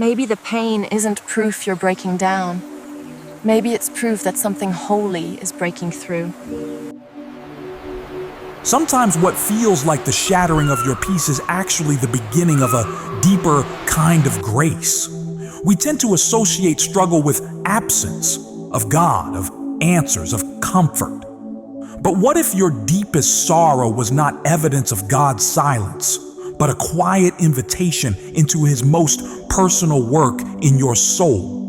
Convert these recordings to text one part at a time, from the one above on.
Maybe the pain isn't proof you're breaking down. Maybe it's proof that something holy is breaking through. Sometimes what feels like the shattering of your peace is actually the beginning of a deeper kind of grace. We tend to associate struggle with absence of God, of answers, of comfort. But what if your deepest sorrow was not evidence of God's silence, but a quiet invitation into His most personal work in your soul?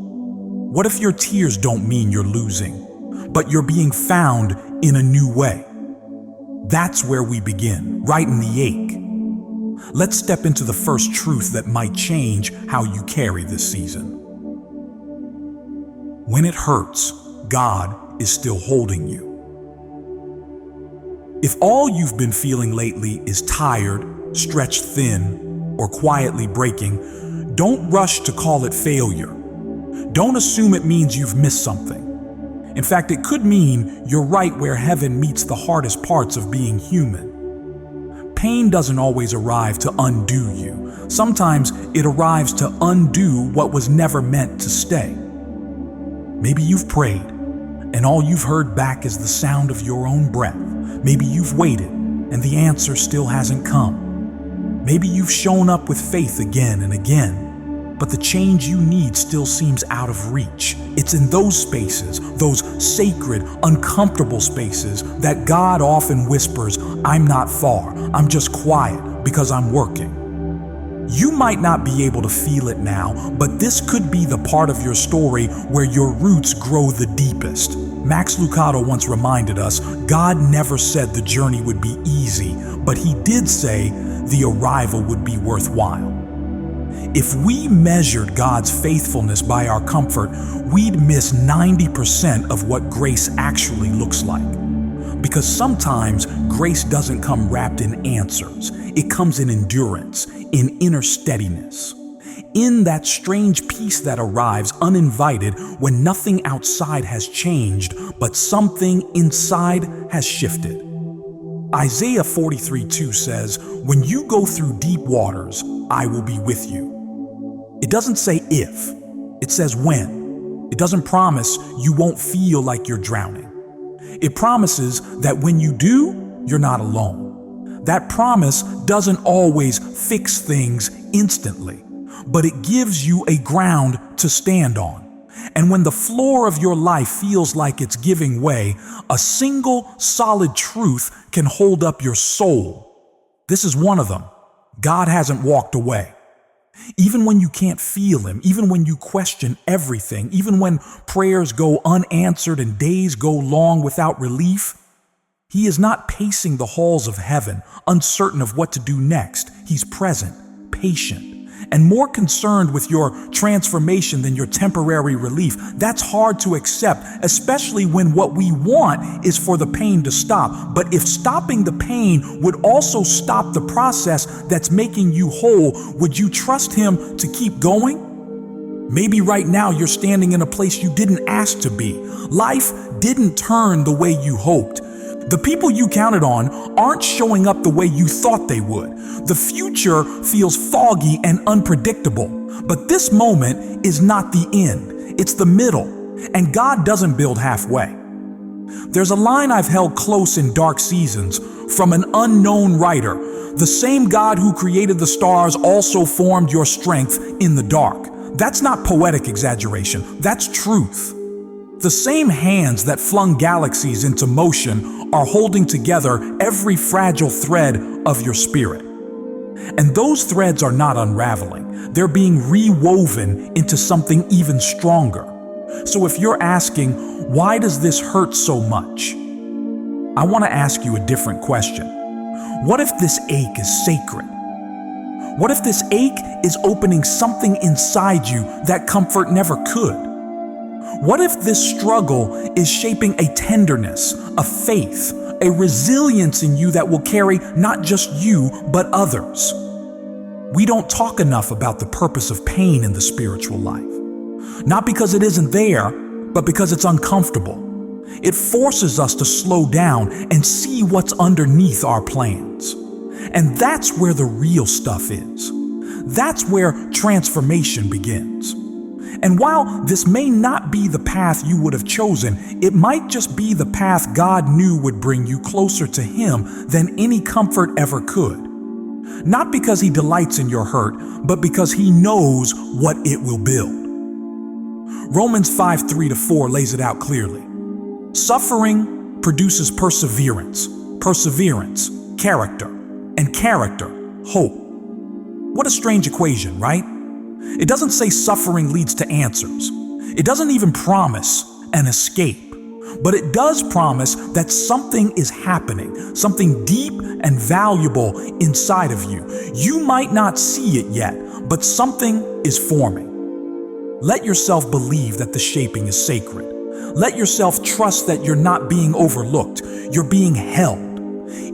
What if your tears don't mean you're losing, but you're being found in a new way? That's where we begin, right in the ache. Let's step into the first truth that might change how you carry this season. When it hurts, God is still holding you. If all you've been feeling lately is tired, stretched thin, or quietly breaking, don't rush to call it failure. Don't assume it means you've missed something. In fact, it could mean you're right where heaven meets the hardest parts of being human. Pain doesn't always arrive to undo you. Sometimes it arrives to undo what was never meant to stay. Maybe you've prayed, and all you've heard back is the sound of your own breath. Maybe you've waited, and the answer still hasn't come. Maybe you've shown up with faith again and again, but the change you need still seems out of reach. It's in those spaces, those sacred, uncomfortable spaces, that God often whispers, "I'm not far, I'm just quiet because I'm working." You might not be able to feel it now, but this could be the part of your story where your roots grow the deepest. Max Lucado once reminded us, God never said the journey would be easy, but He did say the arrival would be worthwhile. If we measured God's faithfulness by our comfort, we'd miss 90% of what grace actually looks like. Because sometimes grace doesn't come wrapped in answers. It comes in endurance, in inner steadiness, in that strange peace that arrives uninvited when nothing outside has changed, but something inside has shifted. Isaiah 43:2 says, "When you go through deep waters, I will be with you." It doesn't say if, it says when. It doesn't promise you won't feel like you're drowning. It promises that when you do, you're not alone. That promise doesn't always fix things instantly, but it gives you a ground to stand on. And when the floor of your life feels like it's giving way, a single solid truth can hold up your soul. This is one of them. God hasn't walked away. Even when you can't feel Him, even when you question everything, even when prayers go unanswered and days go long without relief, He is not pacing the halls of heaven, uncertain of what to do next. He's present, patient, and more concerned with your transformation than your temporary relief. That's hard to accept, especially when what we want is for the pain to stop. But if stopping the pain would also stop the process that's making you whole, would you trust Him to keep going? Maybe right now you're standing in a place you didn't ask to be. Life didn't turn the way you hoped. The people you counted on aren't showing up the way you thought they would. The future feels foggy and unpredictable. But this moment is not the end. It's the middle. And God doesn't build halfway. There's a line I've held close in dark seasons from an unknown writer. The same God who created the stars also formed your strength in the dark. That's not poetic exaggeration. That's truth. The same hands that flung galaxies into motion are holding together every fragile thread of your spirit. And those threads are not unraveling. They're being rewoven into something even stronger. So if you're asking, why does this hurt so much? I want to ask you a different question. What if this ache is sacred? What if this ache is opening something inside you that comfort never could? What if this struggle is shaping a tenderness, a faith, a resilience in you that will carry not just you, but others? We don't talk enough about the purpose of pain in the spiritual life. Not because it isn't there, but because it's uncomfortable. It forces us to slow down and see what's underneath our plans. And that's where the real stuff is. That's where transformation begins. And while this may not be the path you would have chosen, it might just be the path God knew would bring you closer to Him than any comfort ever could. Not because He delights in your hurt, but because He knows what it will build. Romans 5:3-4 lays it out clearly. Suffering produces perseverance, perseverance, character, and character, hope. What a strange equation, right? It doesn't say suffering leads to answers. It doesn't even promise an escape. But it does promise that something is happening, something deep and valuable inside of you. You might not see it yet, but something is forming. Let yourself believe that the shaping is sacred. Let yourself trust that you're not being overlooked. You're being held.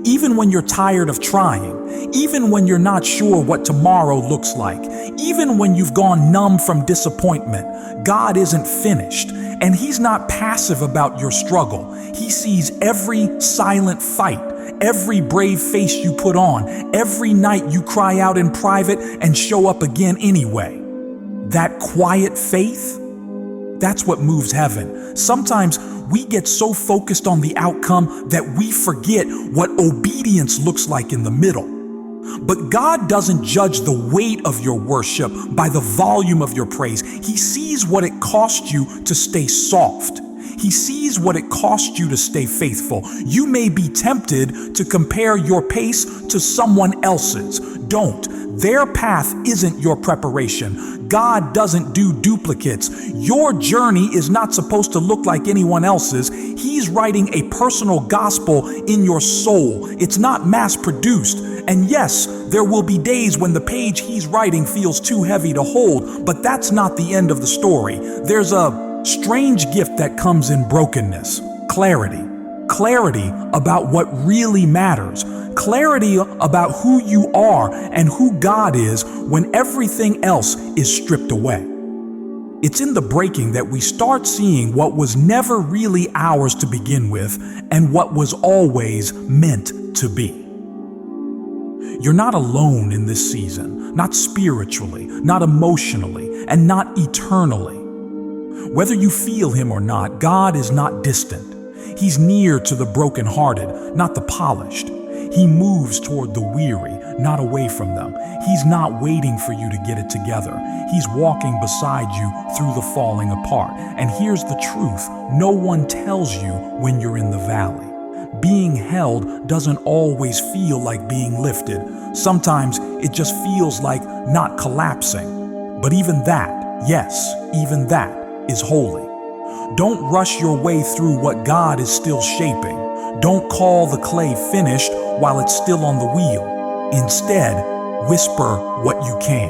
Even when you're tired of trying, even when you're not sure what tomorrow looks like, even when you've gone numb from disappointment, God isn't finished, and He's not passive about your struggle. He sees every silent fight, every brave face you put on, every night you cry out in private and show up again anyway. That quiet faith, that's what moves heaven. Sometimes we get so focused on the outcome that we forget what obedience looks like in the middle. But God doesn't judge the weight of your worship by the volume of your praise. He sees what it cost you to stay soft. He sees what it cost you to stay faithful. You may be tempted to compare your pace to someone else's. Don't. Their path isn't your preparation. God doesn't do duplicates. Your journey is not supposed to look like anyone else's. He's writing a personal gospel in your soul. It's not mass produced. And yes, there will be days when the page He's writing feels too heavy to hold, but that's not the end of the story. There's a strange gift that comes in brokenness. Clarity. Clarity about what really matters. Clarity about who you are and who God is when everything else is stripped away. It's in the breaking that we start seeing what was never really ours to begin with and what was always meant to be. You're not alone in this season, not spiritually, not emotionally, and not eternally. Whether you feel Him or not, God is not distant. He's near to the brokenhearted, not the polished. He moves toward the weary, not away from them. He's not waiting for you to get it together. He's walking beside you through the falling apart. And here's the truth. No one tells you when you're in the valley. Being held doesn't always feel like being lifted. Sometimes it just feels like not collapsing. But even that, yes, even that is holy. Don't rush your way through what God is still shaping. Don't call the clay finished while it's still on the wheel. Instead, whisper what you can.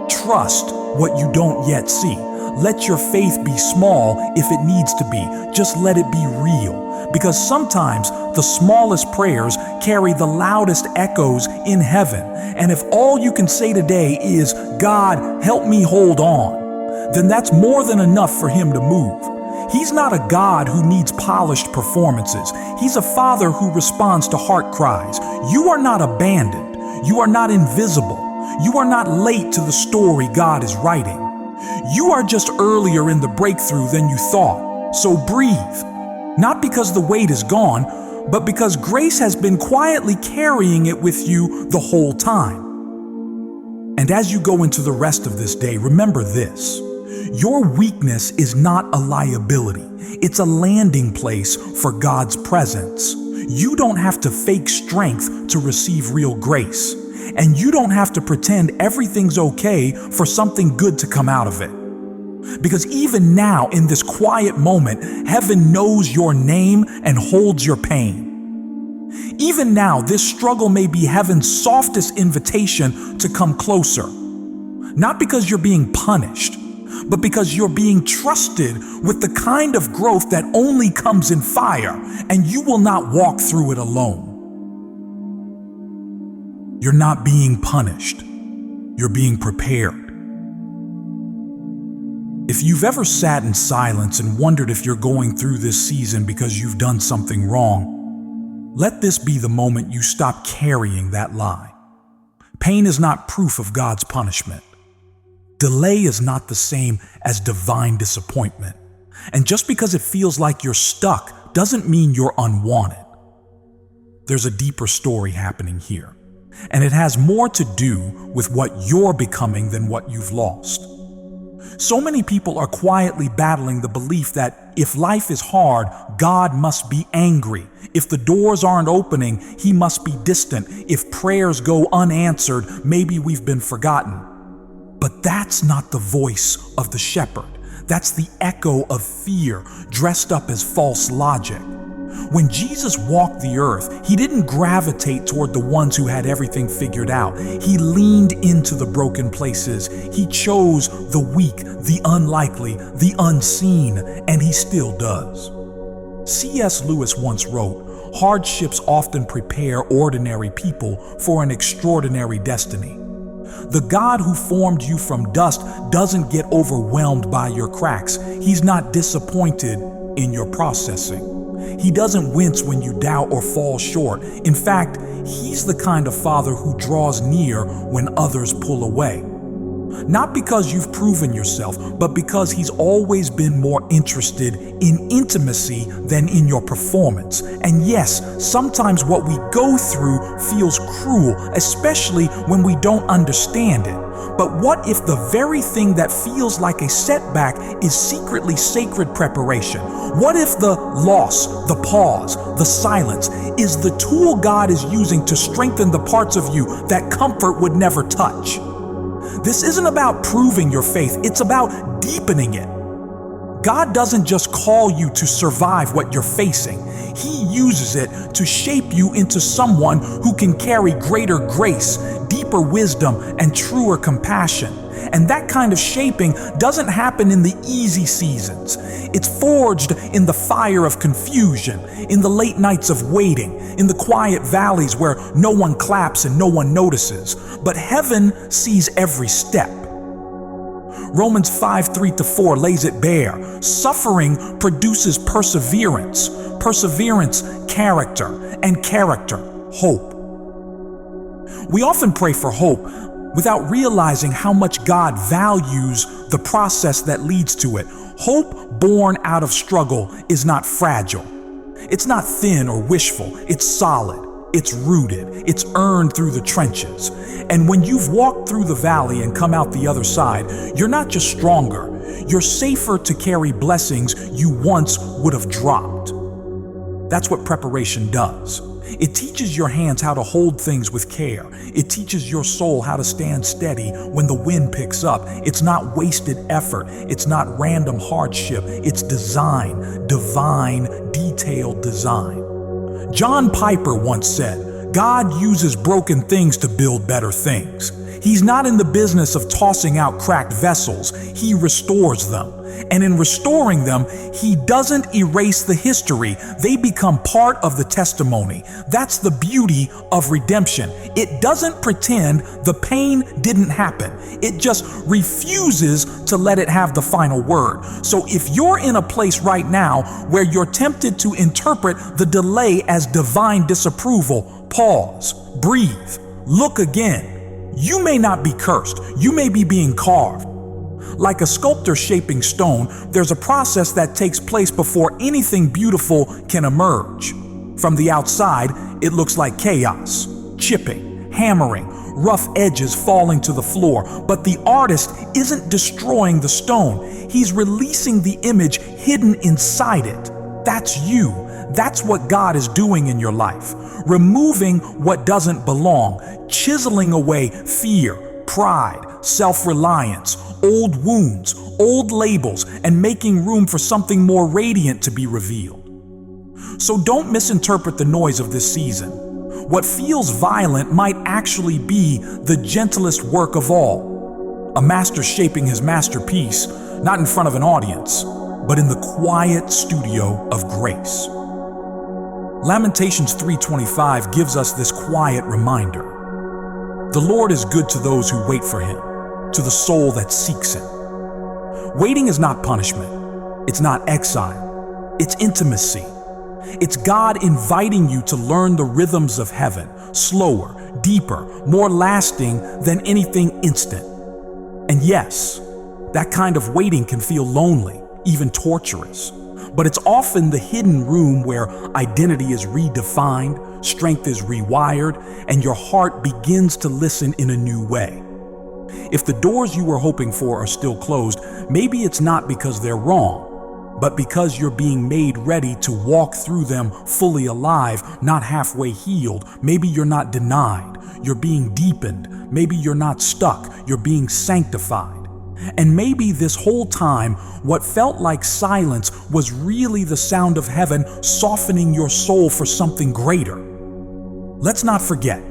Trust what you don't yet see. Let your faith be small if it needs to be. Just let it be real. Because sometimes the smallest prayers carry the loudest echoes in heaven. And if all you can say today is, God, help me hold on, then that's more than enough for Him to move. He's not a God who needs polished performances. He's a Father who responds to heart cries. You are not abandoned. You are not invisible. You are not late to the story God is writing. You are just earlier in the breakthrough than you thought. So breathe. Not because the weight is gone, but because grace has been quietly carrying it with you the whole time. And as you go into the rest of this day, remember this. Your weakness is not a liability. It's a landing place for God's presence. You don't have to fake strength to receive real grace. And you don't have to pretend everything's okay for something good to come out of it. Because even now, in this quiet moment, heaven knows your name and holds your pain. Even now, this struggle may be heaven's softest invitation to come closer. Not because you're being punished, but because you're being trusted with the kind of growth that only comes in fire, and you will not walk through it alone. You're not being punished. You're being prepared. If you've ever sat in silence and wondered if you're going through this season because you've done something wrong, let this be the moment you stop carrying that lie. Pain is not proof of God's punishment. Delay is not the same as divine disappointment. And just because it feels like you're stuck doesn't mean you're unwanted. There's a deeper story happening here, and it has more to do with what you're becoming than what you've lost. So many people are quietly battling the belief that if life is hard, God must be angry. If the doors aren't opening, He must be distant. If prayers go unanswered, maybe we've been forgotten. But that's not the voice of the shepherd. That's the echo of fear dressed up as false logic. When Jesus walked the earth, He didn't gravitate toward the ones who had everything figured out. He leaned into the broken places. He chose the weak, the unlikely, the unseen, and He still does. C.S. Lewis once wrote, "Hardships often prepare ordinary people for an extraordinary destiny." The God who formed you from dust doesn't get overwhelmed by your cracks. He's not disappointed in your processing. He doesn't wince when you doubt or fall short. In fact, He's the kind of Father who draws near when others pull away. Not because you've proven yourself, but because He's always been more interested in intimacy than in your performance. And yes, sometimes what we go through feels cruel, especially when we don't understand it. But what if the very thing that feels like a setback is secretly sacred preparation? What if the loss, the pause, the silence is the tool God is using to strengthen the parts of you that comfort would never touch? This isn't about proving your faith, it's about deepening it. God doesn't just call you to survive what you're facing. He uses it to shape you into someone who can carry greater grace, deeper wisdom, and truer compassion. And that kind of shaping doesn't happen in the easy seasons. It's forged in the fire of confusion, in the late nights of waiting, in the quiet valleys where no one claps and no one notices. But heaven sees every step. Romans 5:3-4 lays it bare. Suffering produces perseverance, perseverance, character, and character, hope. We often pray for hope without realizing how much God values the process that leads to it. Hope born out of struggle is not fragile. It's not thin or wishful. It's solid. It's rooted. It's earned through the trenches. And when you've walked through the valley and come out the other side, you're not just stronger. You're safer to carry blessings you once would have dropped. That's what preparation does. It teaches your hands how to hold things with care. It teaches your soul how to stand steady when the wind picks up. It's not wasted effort. It's not random hardship. It's design, divine, detailed design. John Piper once said, "God uses broken things to build better things." He's not in the business of tossing out cracked vessels. He restores them. And in restoring them, He doesn't erase the history. They become part of the testimony. That's the beauty of redemption. It doesn't pretend the pain didn't happen. It just refuses to let it have the final word. So if you're in a place right now where you're tempted to interpret the delay as divine disapproval, pause, breathe, look again. You may not be cursed. You may be being carved. Like a sculptor shaping stone, there's a process that takes place before anything beautiful can emerge. From the outside, it looks like chaos, chipping, hammering, rough edges falling to the floor. But the artist isn't destroying the stone. He's releasing the image hidden inside it. That's you. That's what God is doing in your life. Removing what doesn't belong, chiseling away fear, pride, self-reliance, old wounds, old labels, and making room for something more radiant to be revealed. So don't misinterpret the noise of this season. What feels violent might actually be the gentlest work of all. A master shaping his masterpiece, not in front of an audience, but in the quiet studio of grace. Lamentations 3:25 gives us this quiet reminder. The Lord is good to those who wait for Him, to the soul that seeks Him. Waiting is not punishment. It's not exile. It's intimacy. It's God inviting you to learn the rhythms of heaven, slower, deeper, more lasting than anything instant. And yes, that kind of waiting can feel lonely, even torturous. But it's often the hidden room where identity is redefined, strength is rewired, and your heart begins to listen in a new way. If the doors you were hoping for are still closed, maybe it's not because they're wrong, but because you're being made ready to walk through them fully alive, not halfway healed. Maybe you're not denied, you're being deepened. Maybe you're not stuck, you're being sanctified. And maybe this whole time, what felt like silence was really the sound of heaven softening your soul for something greater. Let's not forget,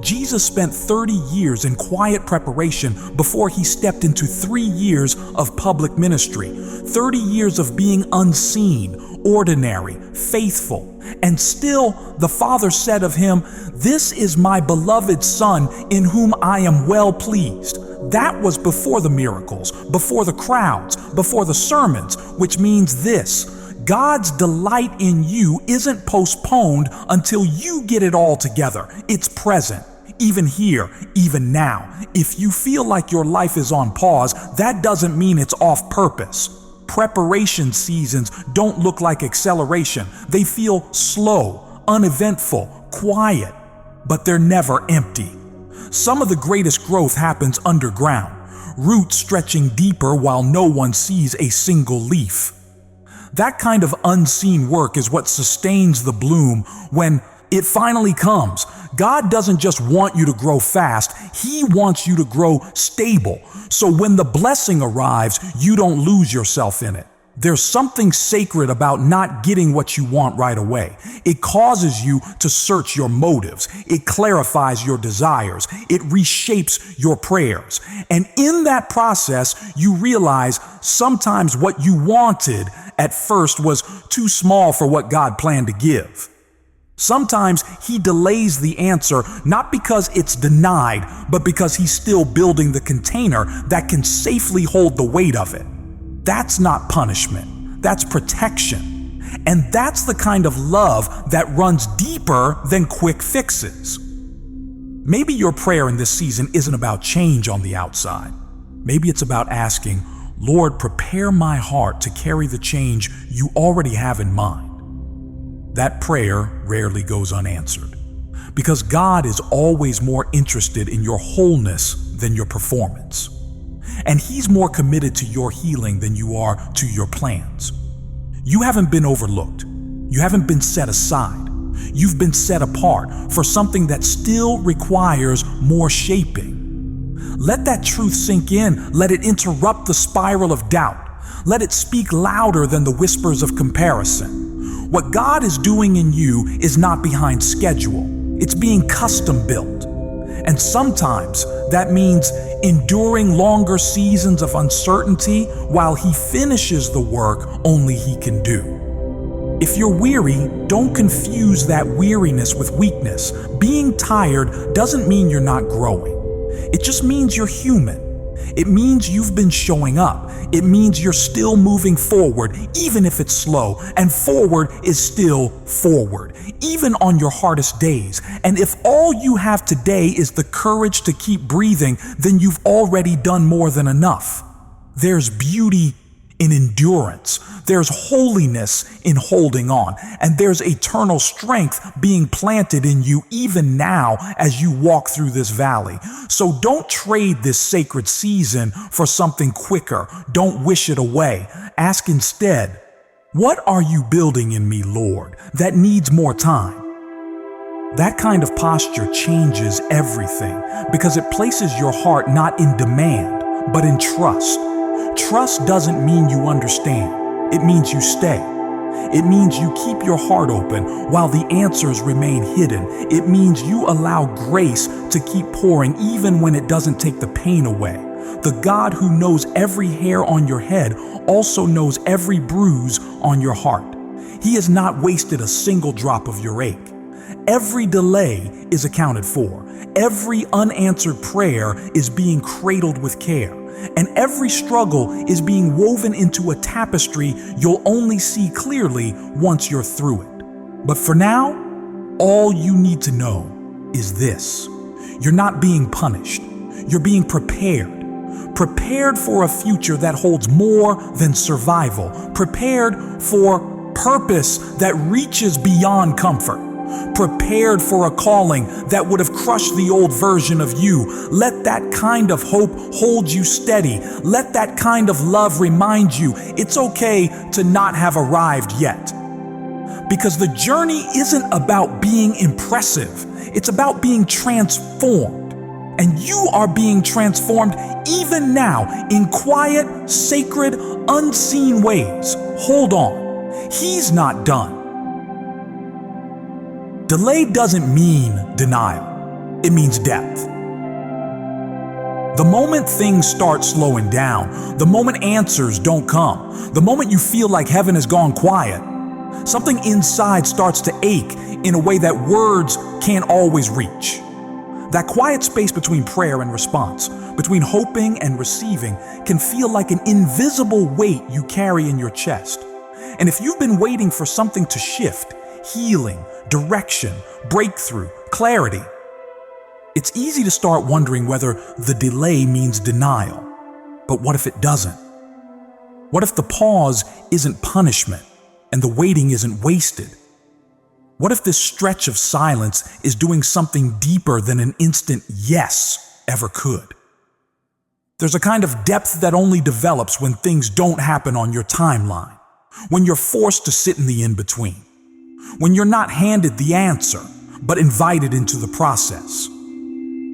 Jesus spent 30 years in quiet preparation before he stepped into 3 years of public ministry, 30 years of being unseen, ordinary, faithful. And still, the Father said of him, "This is my beloved Son, in whom I am well pleased." That was before the miracles, before the crowds, before the sermons, which means this: God's delight in you isn't postponed until you get it all together. It's present, even here, even now. If you feel like your life is on pause, that doesn't mean it's off purpose. Preparation seasons don't look like acceleration. They feel slow, uneventful, quiet, but they're never empty. Some of the greatest growth happens underground, roots stretching deeper while no one sees a single leaf. That kind of unseen work is what sustains the bloom when it finally comes. God doesn't just want you to grow fast, He wants you to grow stable. So when the blessing arrives, you don't lose yourself in it. There's something sacred about not getting what you want right away. It causes you to search your motives. It clarifies your desires. It reshapes your prayers. And in that process, you realize sometimes what you wanted at first was too small for what God planned to give. Sometimes He delays the answer, not because it's denied, but because He's still building the container that can safely hold the weight of it. That's not punishment, that's protection. And that's the kind of love that runs deeper than quick fixes. Maybe your prayer in this season isn't about change on the outside. Maybe it's about asking, "Lord, prepare my heart to carry the change you already have in mind." That prayer rarely goes unanswered, because God is always more interested in your wholeness than your performance. And He's more committed to your healing than you are to your plans. You haven't been overlooked. You haven't been set aside. You've been set apart for something that still requires more shaping. Let that truth sink in. Let it interrupt the spiral of doubt. Let it speak louder than the whispers of comparison. What God is doing in you is not behind schedule. It's being custom built. And sometimes that means enduring longer seasons of uncertainty while He finishes the work only He can do. If you're weary, don't confuse that weariness with weakness. Being tired doesn't mean you're not growing. It just means you're human. It means you've been showing up. It means you're still moving forward, even if it's slow, and forward is still forward, even on your hardest days. And if all you have today is the courage to keep breathing, then you've already done more than enough. There's beauty in endurance. There's holiness in holding on. And there's eternal strength being planted in you even now as you walk through this valley. So don't trade this sacred season for something quicker. Don't wish it away. Ask instead, what are you building in me, Lord, that needs more time? That kind of posture changes everything because it places your heart not in demand, but in trust. Trust doesn't mean you understand. It means you stay. It means you keep your heart open while the answers remain hidden. It means you allow grace to keep pouring even when it doesn't take the pain away. The God who knows every hair on your head also knows every bruise on your heart. He has not wasted a single drop of your ache. Every delay is accounted for. Every unanswered prayer is being cradled with care. And every struggle is being woven into a tapestry you'll only see clearly once you're through it. But for now, all you need to know is this. You're not being punished. You're being prepared. Prepared for a future that holds more than survival. Prepared for purpose that reaches beyond comfort. Prepared for a calling that would have crushed the old version of you. Let that kind of hope hold you steady. Let that kind of love remind you it's okay to not have arrived yet. Because the journey isn't about being impressive. It's about being transformed. And you are being transformed even now in quiet, sacred, unseen ways. Hold on. He's not done. Delay doesn't mean denial. It means depth. The moment things start slowing down, the moment answers don't come, the moment you feel like heaven has gone quiet, something inside starts to ache in a way that words can't always reach. That quiet space between prayer and response, between hoping and receiving, can feel like an invisible weight you carry in your chest. And if you've been waiting for something to shift, healing, direction, breakthrough, clarity, it's easy to start wondering whether the delay means denial. But what if it doesn't? What if the pause isn't punishment and the waiting isn't wasted? What if this stretch of silence is doing something deeper than an instant yes ever could? There's a kind of depth that only develops when things don't happen on your timeline, when you're forced to sit in the in-between, when you're not handed the answer, but invited into the process.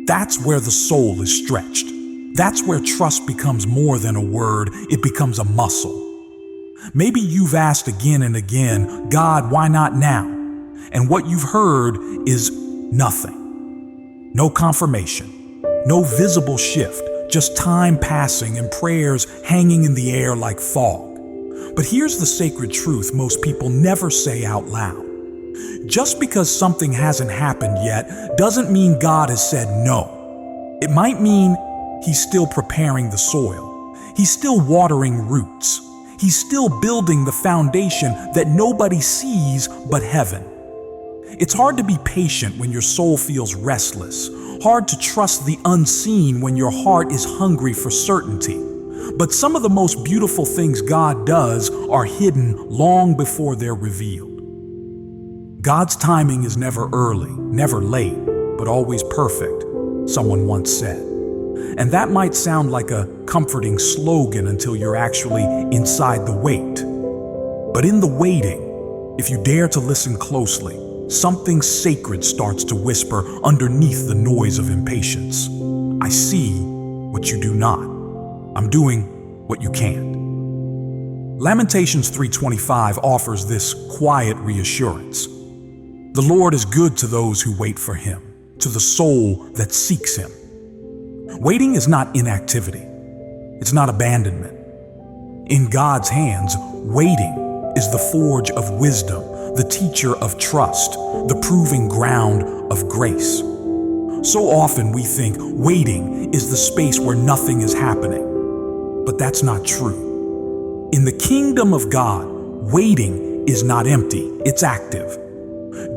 That's where the soul is stretched. That's where trust becomes more than a word, it becomes a muscle. Maybe you've asked again and again, God, why not now? And what you've heard is nothing. No confirmation, no visible shift, just time passing and prayers hanging in the air like fog. But here's the sacred truth most people never say out loud. Just because something hasn't happened yet doesn't mean God has said no. It might mean He's still preparing the soil. He's still watering roots. He's still building the foundation that nobody sees but heaven. It's hard to be patient when your soul feels restless, hard to trust the unseen when your heart is hungry for certainty. But some of the most beautiful things God does are hidden long before they're revealed. God's timing is never early, never late, but always perfect, someone once said. And that might sound like a comforting slogan until you're actually inside the wait. But in the waiting, if you dare to listen closely, something sacred starts to whisper underneath the noise of impatience. I see what you do not. I'm doing what you can't. Lamentations 3:25 offers this quiet reassurance. The Lord is good to those who wait for Him, to the soul that seeks Him. Waiting is not inactivity. It's not abandonment. In God's hands, waiting is the forge of wisdom, the teacher of trust, the proving ground of grace. So often we think waiting is the space where nothing is happening. But that's not true. In the kingdom of God, waiting is not empty, it's active.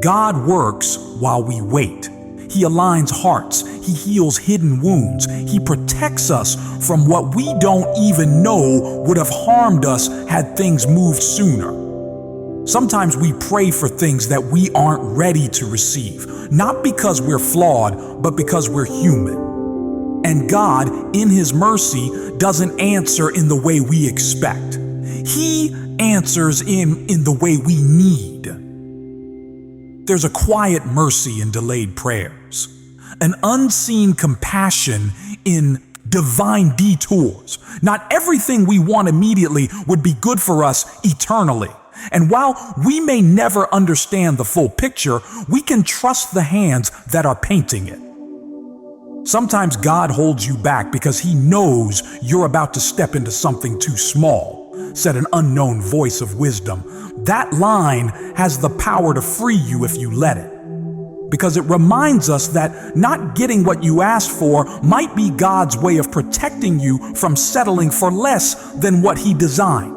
God works while we wait. He aligns hearts, He heals hidden wounds, He protects us from what we don't even know would have harmed us had things moved sooner. Sometimes we pray for things that we aren't ready to receive, not because we're flawed, but because we're human. And God, in His mercy, doesn't answer in the way we expect. He answers in the way we need. There's a quiet mercy in delayed prayers, an unseen compassion in divine detours. Not everything we want immediately would be good for us eternally. And while we may never understand the full picture, we can trust the hands that are painting it. Sometimes God holds you back because He knows you're about to step into something too small, said an unknown voice of wisdom. That line has the power to free you if you let it. Because it reminds us that not getting what you asked for might be God's way of protecting you from settling for less than what He designed.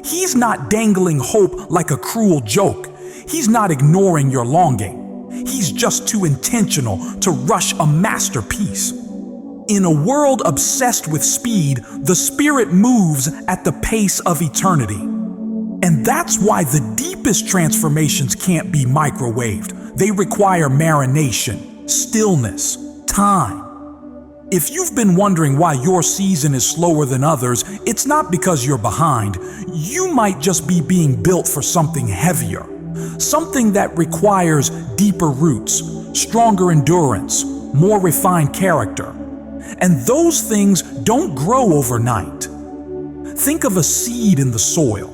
He's not dangling hope like a cruel joke. He's not ignoring your longing. He's just too intentional to rush a masterpiece. In a world obsessed with speed, the Spirit moves at the pace of eternity. And that's why the deepest transformations can't be microwaved. They require marination, stillness, time. If you've been wondering why your season is slower than others, it's not because you're behind. You might just be being built for something heavier, something that requires deeper roots, stronger endurance, more refined character. And those things don't grow overnight. Think of a seed in the soil.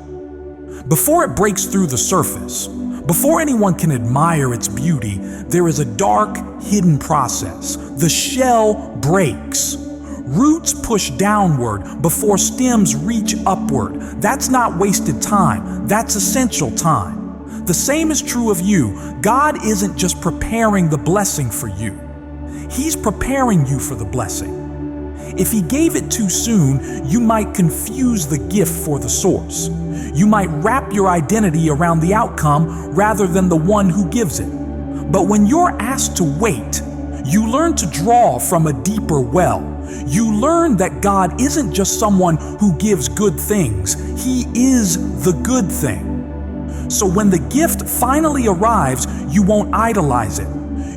Before it breaks through the surface, before anyone can admire its beauty, there is a dark, hidden process. The shell breaks. Roots push downward before stems reach upward. That's not wasted time. That's essential time. The same is true of you. God isn't just preparing the blessing for you. He's preparing you for the blessing. If He gave it too soon, you might confuse the gift for the source. You might wrap your identity around the outcome rather than the one who gives it. But when you're asked to wait, you learn to draw from a deeper well. You learn that God isn't just someone who gives good things. He is the good thing. So when the gift finally arrives, you won't idolize it.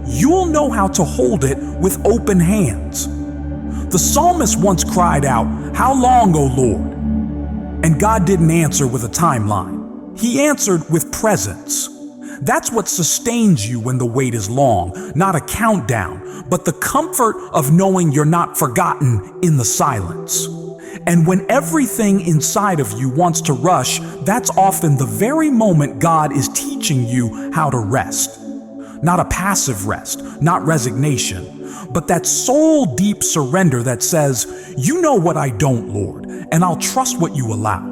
You'll know how to hold it with open hands. The psalmist once cried out, "How long, O Lord?" And God didn't answer with a timeline. He answered with presence. That's what sustains you when the wait is long, not a countdown, but the comfort of knowing you're not forgotten in the silence. And when everything inside of you wants to rush, that's often the very moment God is teaching you how to rest. Not a passive rest, not resignation, but that soul deep surrender that says, "You know what I don't, Lord, and I'll trust what you allow."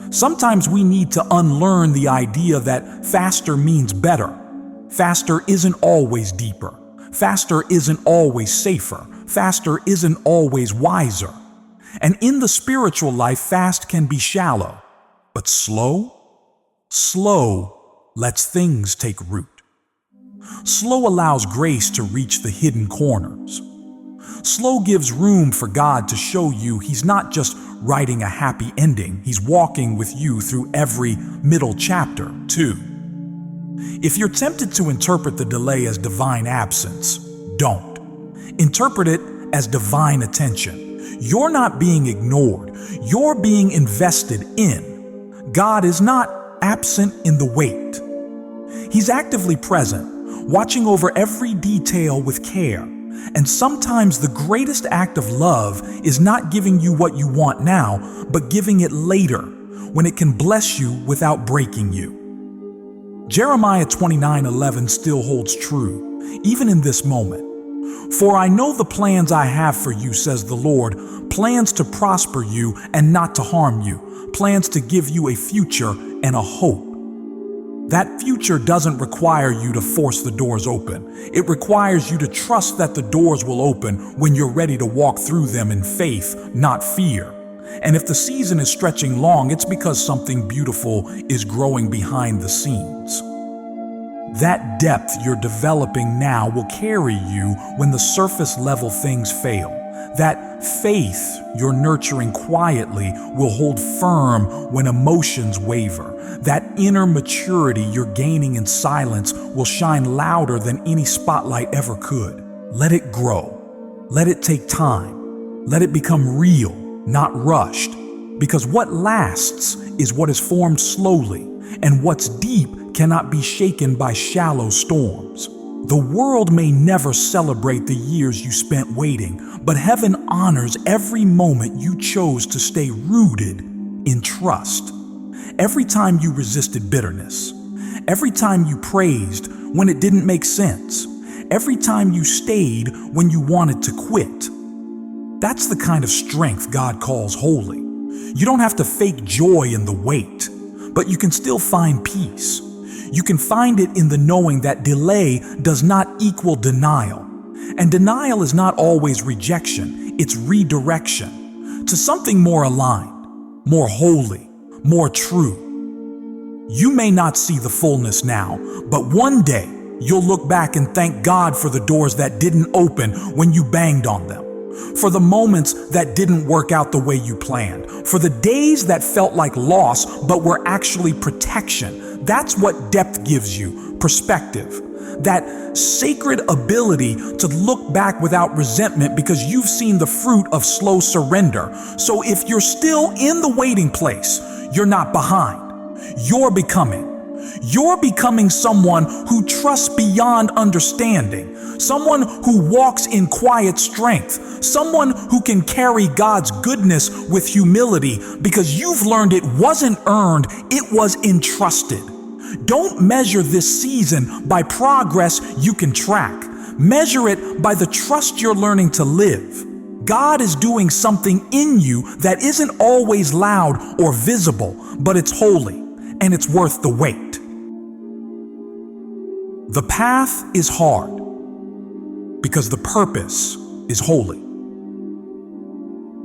Sometimes we need to unlearn the idea that faster means better. Faster isn't always deeper. Faster isn't always safer. Faster isn't always wiser. And in the spiritual life, fast can be shallow, but slow lets things take root. Slow allows grace to reach the hidden corners. Slow gives room for God to show you He's not just writing a happy ending, He's walking with you through every middle chapter, too. If you're tempted to interpret the delay as divine absence, don't. Interpret it as divine attention. You're not being ignored, you're being invested in. God is not absent in the wait. He's actively present, watching over every detail with care. And sometimes the greatest act of love is not giving you what you want now, but giving it later, when it can bless you without breaking you. Jeremiah 29:11 still holds true, even in this moment. "For I know the plans I have for you, says the Lord, plans to prosper you and not to harm you, plans to give you a future and a hope." That future doesn't require you to force the doors open. It requires you to trust that the doors will open when you're ready to walk through them in faith, not fear. And if the season is stretching long, it's because something beautiful is growing behind the scenes. That depth you're developing now will carry you when the surface level things fail. That faith you're nurturing quietly will hold firm when emotions waver. That inner maturity you're gaining in silence will shine louder than any spotlight ever could. Let it grow. Let it take time. Let it become real, not rushed. Because what lasts is what is formed slowly, and what's deep cannot be shaken by shallow storms. The world may never celebrate the years you spent waiting, but heaven honors every moment you chose to stay rooted in trust. Every time you resisted bitterness, every time you praised when it didn't make sense, every time you stayed when you wanted to quit. That's the kind of strength God calls holy. You don't have to fake joy in the wait, but you can still find peace. You can find it in the knowing that delay does not equal denial. And denial is not always rejection, it's redirection to something more aligned, more holy, more true. You may not see the fullness now, but one day you'll look back and thank God for the doors that didn't open when you banged on them, for the moments that didn't work out the way you planned, for the days that felt like loss but were actually protection. That's what depth gives you, perspective. That sacred ability to look back without resentment because you've seen the fruit of slow surrender. So if you're still in the waiting place, you're not behind. You're becoming. You're becoming someone who trusts beyond understanding, someone who walks in quiet strength, someone who can carry God's goodness with humility because you've learned it wasn't earned, it was entrusted. Don't measure this season by progress you can track. Measure it by the trust you're learning to live. God is doing something in you that isn't always loud or visible, but it's holy and it's worth the wait. The path is hard because the purpose is holy.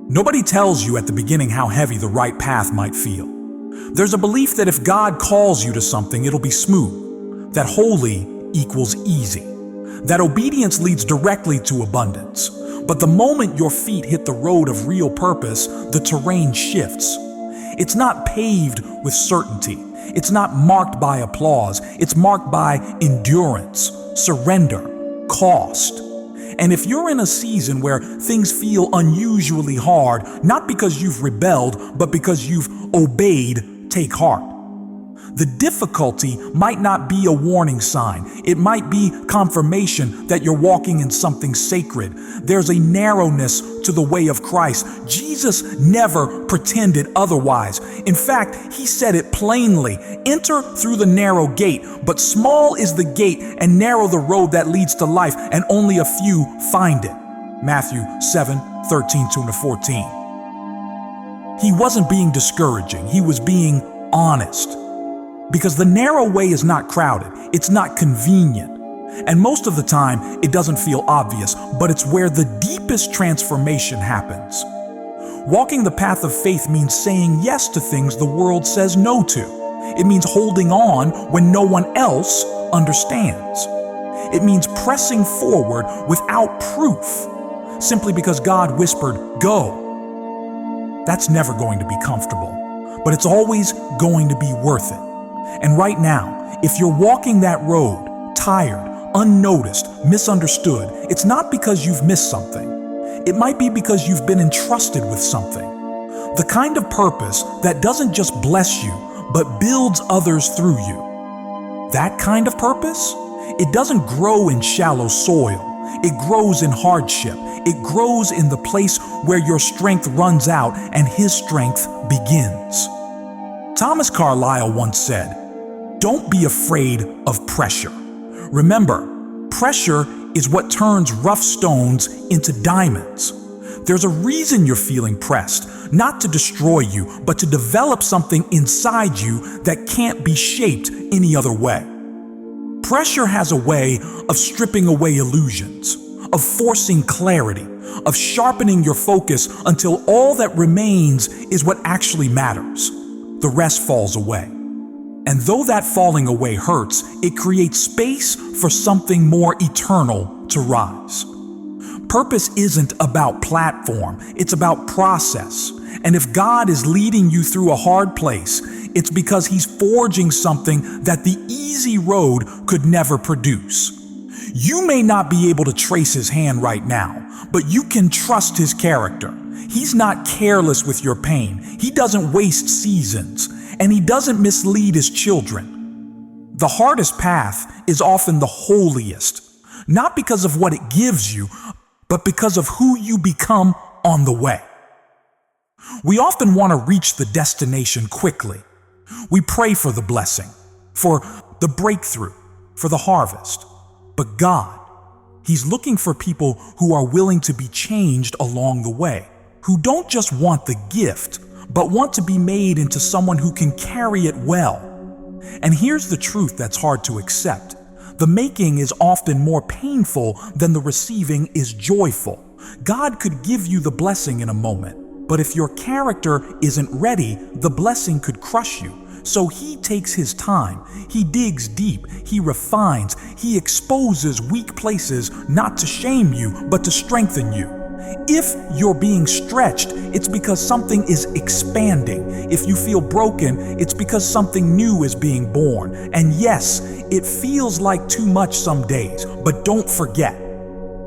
Nobody tells you at the beginning how heavy the right path might feel. There's a belief that if God calls you to something, it'll be smooth, that holy equals easy, that obedience leads directly to abundance. But the moment your feet hit the road of real purpose, the terrain shifts. It's not paved with certainty. It's not marked by applause. It's marked by endurance, surrender, cost. And if you're in a season where things feel unusually hard, not because you've rebelled, but because you've obeyed, take heart. The difficulty might not be a warning sign. It might be confirmation that you're walking in something sacred. There's a narrowness to the way of Christ. Jesus never pretended otherwise. In fact, he said it plainly. Enter through the narrow gate, but small is the gate and narrow the road that leads to life, and only a few find it. Matthew 7:13-14. He wasn't being discouraging. He was being honest. Because the narrow way is not crowded, it's not convenient. And most of the time, it doesn't feel obvious, but it's where the deepest transformation happens. Walking the path of faith means saying yes to things the world says no to. It means holding on when no one else understands. It means pressing forward without proof, simply because God whispered, "Go." That's never going to be comfortable, but it's always going to be worth it. And right now, if you're walking that road, tired, unnoticed, misunderstood, it's not because you've missed something. It might be because you've been entrusted with something. The kind of purpose that doesn't just bless you, but builds others through you. That kind of purpose, it doesn't grow in shallow soil. It grows in hardship. It grows in the place where your strength runs out and His strength begins. Thomas Carlyle once said, "Don't be afraid of pressure." Remember, pressure is what turns rough stones into diamonds. There's a reason you're feeling pressed, not to destroy you, but to develop something inside you that can't be shaped any other way. Pressure has a way of stripping away illusions, of forcing clarity, of sharpening your focus until all that remains is what actually matters. The rest falls away. And though that falling away hurts, it creates space for something more eternal to rise. Purpose isn't about platform, it's about process. And if God is leading you through a hard place, it's because He's forging something that the easy road could never produce. You may not be able to trace His hand right now, but you can trust His character. He's not careless with your pain. He doesn't waste seasons, and He doesn't mislead His children. The hardest path is often the holiest, not because of what it gives you, but because of who you become on the way. We often want to reach the destination quickly. We pray for the blessing, for the breakthrough, for the harvest. But God, He's looking for people who are willing to be changed along the way, who don't just want the gift, but want to be made into someone who can carry it well. And here's the truth that's hard to accept. The making is often more painful than the receiving is joyful. God could give you the blessing in a moment, but if your character isn't ready, the blessing could crush you. So he takes his time. He digs deep. He refines. He exposes weak places, not to shame you, but to strengthen you. If you're being stretched, it's because something is expanding. If you feel broken, it's because something new is being born. And yes, it feels like too much some days, but don't forget,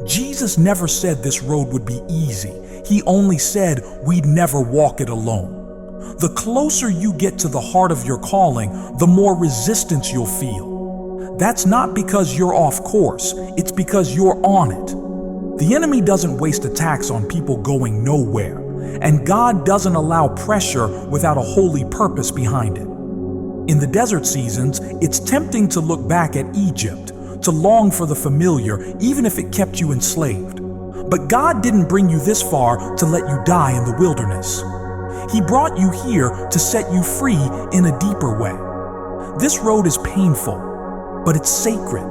Jesus never said this road would be easy. He only said we'd never walk it alone. The closer you get to the heart of your calling, the more resistance you'll feel. That's not because you're off course, it's because you're on it. The enemy doesn't waste attacks on people going nowhere, and God doesn't allow pressure without a holy purpose behind it. In the desert seasons, it's tempting to look back at Egypt, to long for the familiar, even if it kept you enslaved. But God didn't bring you this far to let you die in the wilderness. He brought you here to set you free in a deeper way. This road is painful, but it's sacred.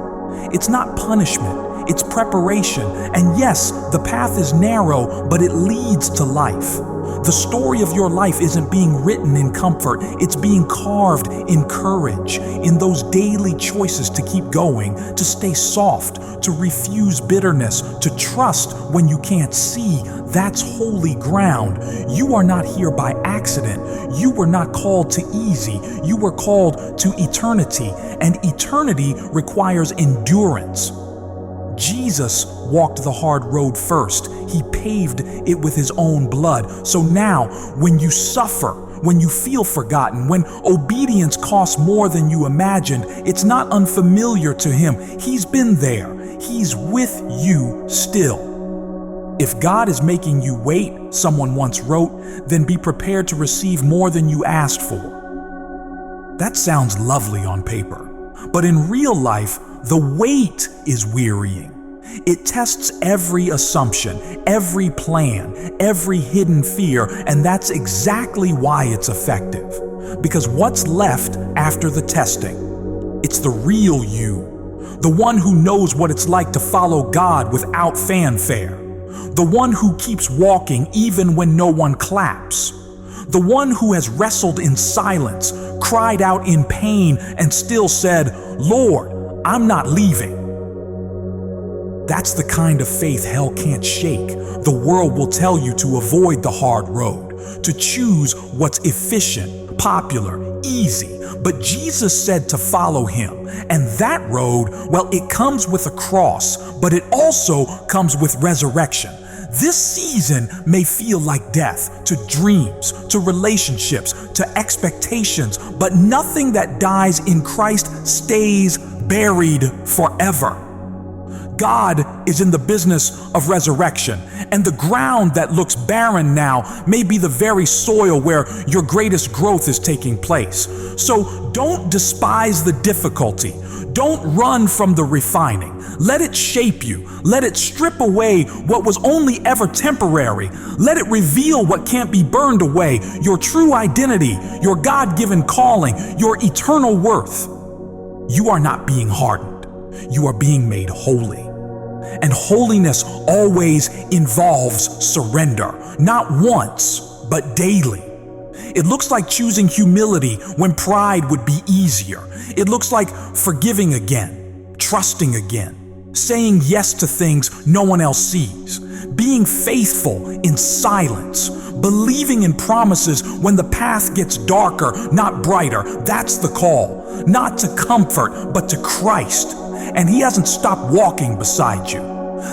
It's not punishment, it's preparation. And yes, the path is narrow, but it leads to life. The story of your life isn't being written in comfort, it's being carved in courage, in those daily choices to keep going, to stay soft, to refuse bitterness, to trust when you can't see. That's holy ground. You are not here by accident. You were not called to easy. You were called to eternity, and eternity requires endurance. Jesus walked the hard road first. He paved it with his own blood. So now, when you suffer, when you feel forgotten, when obedience costs more than you imagined, it's not unfamiliar to him. He's been there. He's with you still. If God is making you wait, someone once wrote, then be prepared to receive more than you asked for. That sounds lovely on paper, but in real life, the wait is wearying. It tests every assumption, every plan, every hidden fear, and that's exactly why it's effective. Because what's left after the testing? It's the real you, the one who knows what it's like to follow God without fanfare, the one who keeps walking even when no one claps, the one who has wrestled in silence, cried out in pain, and still said, "Lord, I'm not leaving." That's the kind of faith hell can't shake. The world will tell you to avoid the hard road, to choose what's efficient, popular, easy. But Jesus said to follow him. And that road, well, it comes with a cross, but it also comes with resurrection. This season may feel like death to dreams, to relationships, to expectations, but nothing that dies in Christ stays buried forever. God is in the business of resurrection, and the ground that looks barren now may be the very soil where your greatest growth is taking place. So don't despise the difficulty. Don't run from the refining. Let it shape you. Let it strip away what was only ever temporary. Let it reveal what can't be burned away, your true identity, your God-given calling, your eternal worth. You are not being hardened. You are being made holy. And holiness always involves surrender, not once, but daily. It looks like choosing humility when pride would be easier. It looks like forgiving again, trusting again, saying yes to things no one else sees, being faithful in silence, believing in promises when the path gets darker, not brighter. That's the call, not to comfort, but to Christ. And he hasn't stopped walking beside you.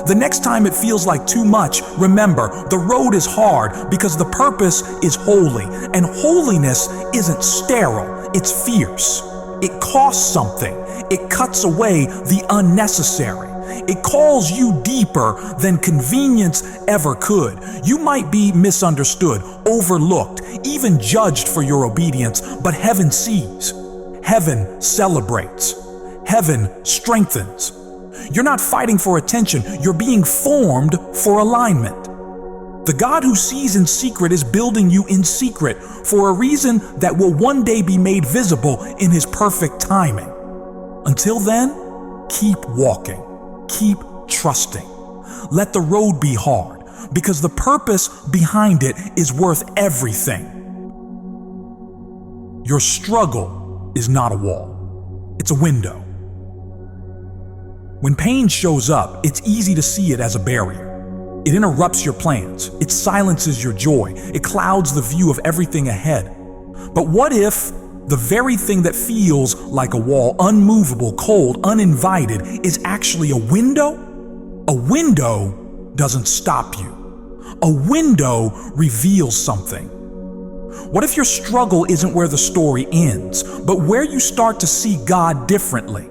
The next time it feels like too much, remember, the road is hard because the purpose is holy, and holiness isn't sterile, it's fierce. It costs something. It cuts away the unnecessary. It calls you deeper than convenience ever could. You might be misunderstood, overlooked, even judged for your obedience, but heaven sees. Heaven celebrates. Heaven strengthens. You're not fighting for attention, you're being formed for alignment. The God who sees in secret is building you in secret for a reason that will one day be made visible in his perfect timing. Until then, keep walking, keep trusting. Let the road be hard, because the purpose behind it is worth everything. Your struggle is not a wall. It's a window. When pain shows up, it's easy to see it as a barrier. It interrupts your plans. It silences your joy. It clouds the view of everything ahead. But what if the very thing that feels like a wall, unmovable, cold, uninvited, is actually a window? A window doesn't stop you. A window reveals something. What if your struggle isn't where the story ends, but where you start to see God differently?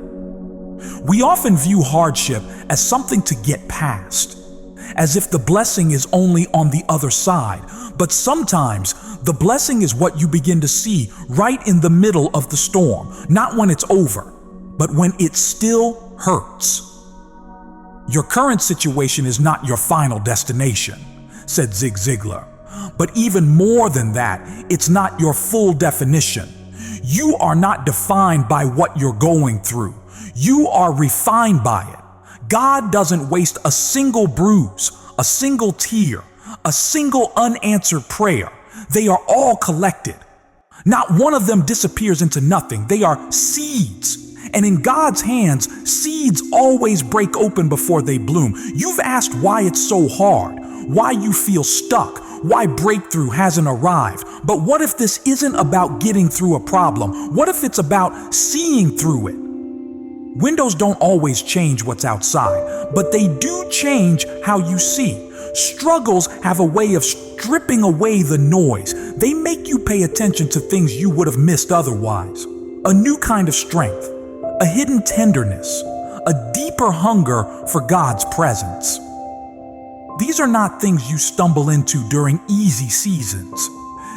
We often view hardship as something to get past, as if the blessing is only on the other side. But sometimes the blessing is what you begin to see right in the middle of the storm, not when it's over, but when it still hurts. Your current situation is not your final destination, said Zig Ziglar. But even more than that, it's not your full definition. You are not defined by what you're going through. You are refined by it. God doesn't waste a single bruise, a single tear, a single unanswered prayer. They are all collected. Not one of them disappears into nothing. They are seeds. And in God's hands, seeds always break open before they bloom. You've asked why it's so hard, why you feel stuck, why breakthrough hasn't arrived. But what if this isn't about getting through a problem? What if it's about seeing through it? Windows don't always change what's outside, but they do change how you see. Struggles have a way of stripping away the noise. They make you pay attention to things you would have missed otherwise. A new kind of strength, a hidden tenderness, a deeper hunger for God's presence. These are not things you stumble into during easy seasons.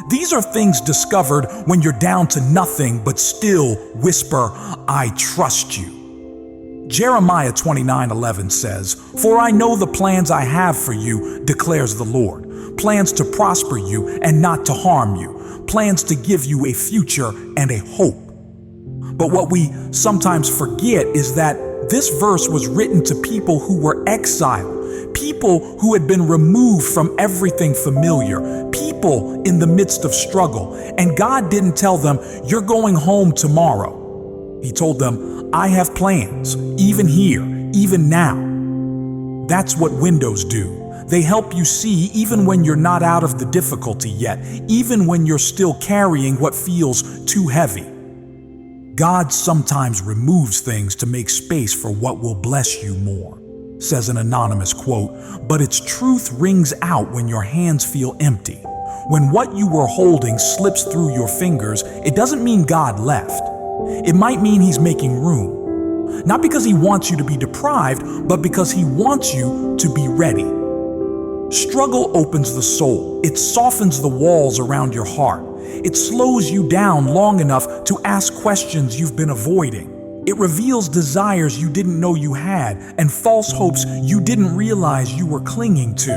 These are things discovered when you're down to nothing but still whisper, "I trust you." Jeremiah 29:11 says, "For I know the plans I have for you, declares the Lord, plans to prosper you and not to harm you, plans to give you a future and a hope." But what we sometimes forget is that this verse was written to people who were exiled, people who had been removed from everything familiar, people in the midst of struggle. And God didn't tell them, "You're going home tomorrow." He told them, "I have plans, even here, even now." That's what windows do. They help you see even when you're not out of the difficulty yet, even when you're still carrying what feels too heavy. God sometimes removes things to make space for what will bless you more, says an anonymous quote, but its truth rings out when your hands feel empty. When what you were holding slips through your fingers, it doesn't mean God left. It might mean He's making room. Not because He wants you to be deprived, but because He wants you to be ready. Struggle opens the soul. It softens the walls around your heart. It slows you down long enough to ask questions you've been avoiding. It reveals desires you didn't know you had and false hopes you didn't realize you were clinging to.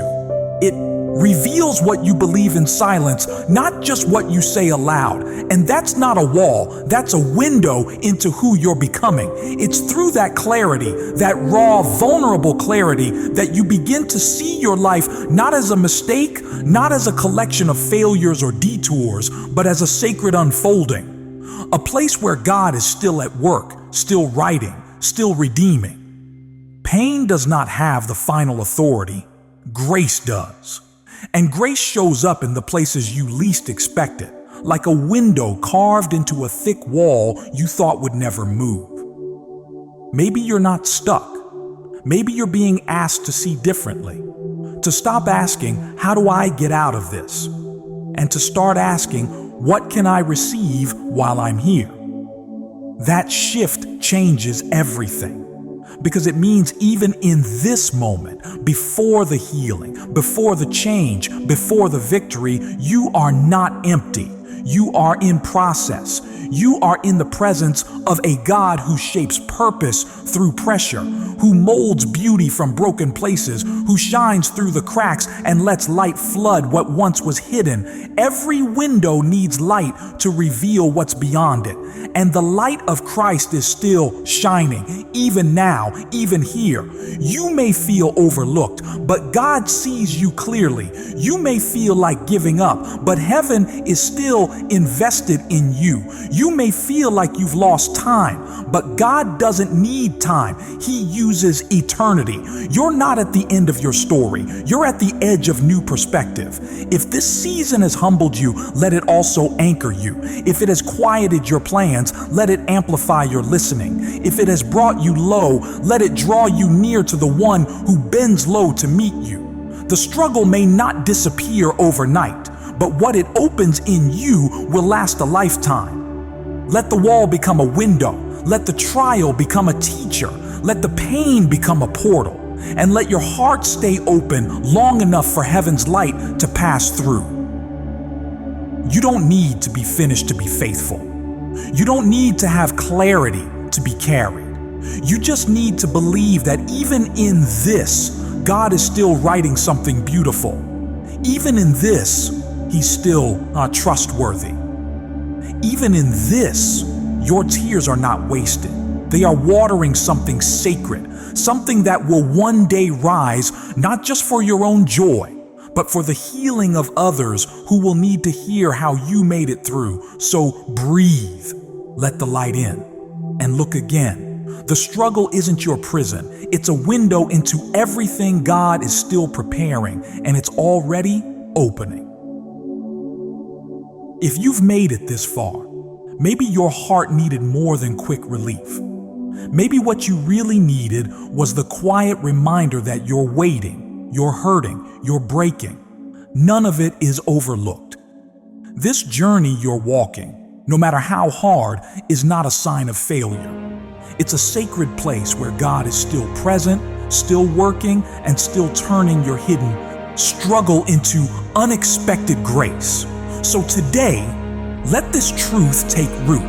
It reveals what you believe in silence, not just what you say aloud. And that's not a wall, that's a window into who you're becoming. It's through that clarity, that raw, vulnerable clarity, that you begin to see your life not as a mistake, not as a collection of failures or detours, but as a sacred unfolding. A place where God is still at work, still writing, still redeeming. Pain does not have the final authority. Grace does. And grace shows up in the places you least expect it, like a window carved into a thick wall you thought would never move. Maybe you're not stuck. Maybe you're being asked to see differently, to stop asking, "How do I get out of this?" and to start asking, "What can I receive while I'm here?" That shift changes everything. Because it means even in this moment, before the healing, before the change, before the victory, you are not empty. You are in process. You are in the presence of a God who shapes purpose through pressure, who molds beauty from broken places, who shines through the cracks and lets light flood what once was hidden. Every window needs light to reveal what's beyond it. And the light of Christ is still shining, even now, even here. You may feel overlooked, but God sees you clearly. You may feel like giving up, but heaven is still invested in you. You may feel like you've lost time, but God doesn't need time. He uses eternity. You're not at the end of your story. You're at the edge of new perspective. If this season has humbled you, let it also anchor you. If it has quieted your plans, let it amplify your listening. If it has brought you low, let it draw you near to the one who bends low to meet you. The struggle may not disappear overnight, but what it opens in you will last a lifetime. Let the wall become a window. Let the trial become a teacher. Let the pain become a portal. And let your heart stay open long enough for heaven's light to pass through. You don't need to be finished to be faithful. You don't need to have clarity to be carried. You just need to believe that even in this, God is still writing something beautiful. Even in this, He's still trustworthy. Even in this, your tears are not wasted. They are watering something sacred, something that will one day rise, not just for your own joy, but for the healing of others who will need to hear how you made it through. So breathe, let the light in, and look again. The struggle isn't your prison. It's a window into everything God is still preparing, and it's already opening. If you've made it this far, maybe your heart needed more than quick relief. Maybe what you really needed was the quiet reminder that you're waiting, you're hurting, you're breaking. None of it is overlooked. This journey you're walking, no matter how hard, is not a sign of failure. It's a sacred place where God is still present, still working, and still turning your hidden struggle into unexpected grace. So today, let this truth take root.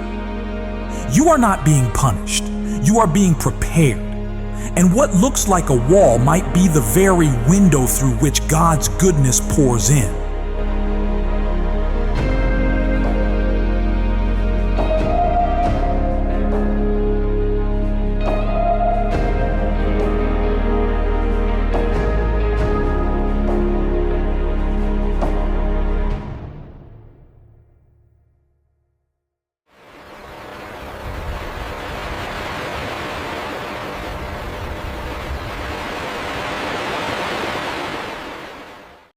You are not being punished. You are being prepared. And what looks like a wall might be the very window through which God's goodness pours in.